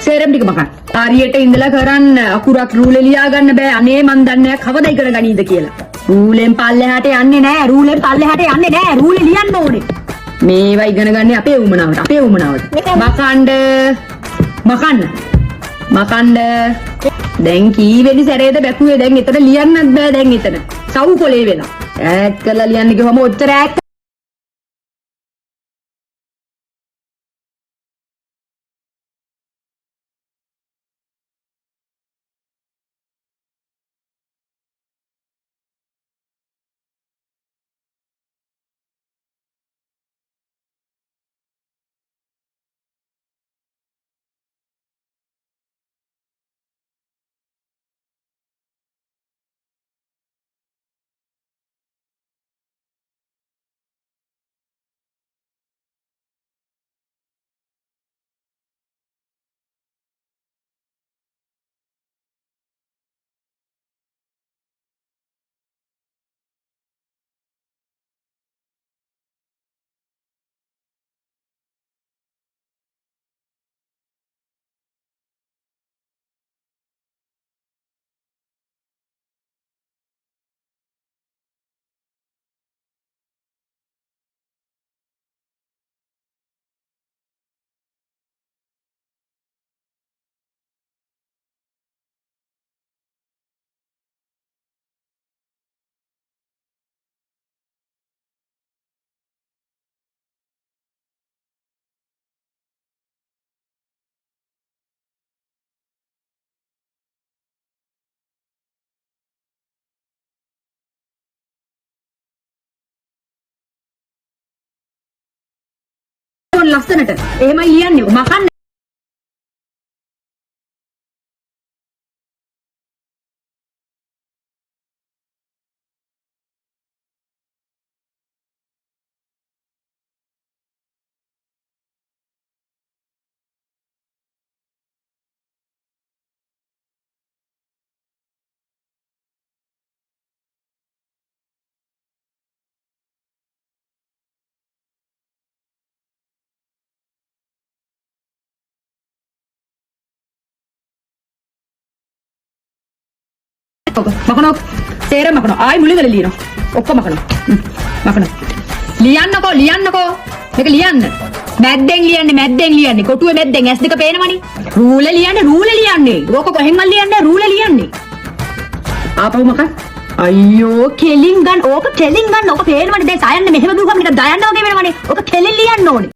සේරම ටික මකන්න. හරියට ඉඳලා කරන්න අකුරක් රූලේ ලියා ගන්න බෑ. අනේ මන් දන්නේ නැහැ කවද ඉගෙන ගනීද කියලා. රූලෙන් පල්ලෙහාට යන්නේ නැහැ. රූලෙන් පල්ලෙහාට යන්නේ නැහැ. රූලේ ලියන්න ඕනේ. මේවා ඉගෙන ගන්න අපේ උමනාවට. අපේ උමනාවට. මකන්න. දැන් කීවෙනි සැරේද බැකුවේ? දැන් එතන ලියන්නත් බෑ දැන් එතන. සව් කොලේ වෙලා. ඈත් කරලා ලියන්න කිව්වම ඔච්චර ඈත් ලස්සනට. එහෙමයි ලියන්නේ. මකන්න. මකනෝ තේරෙ මකනෝ ආයි මුලින් වල ලියනවා ඔක්කොම මකනෝ ලියන්නකෝ මේක ලියන්න මැද්දෙන් ලියන්නේ කොටුවේ මැද්දෙන් S2 පේනවනේ රූලේ ලියන්නේ ඕක කොහෙන්වත් ලියන්නේ රූලේ ලියන්නේ ආපහු මකන් අයියෝ කෙලින් ගන්න ඕක පේනවනේ දැන් සයන්න මෙහෙම දුවගම නිකන් දයන්න වගේ වෙනවනේ ඕක කෙලින් ලියන්න ඕනේ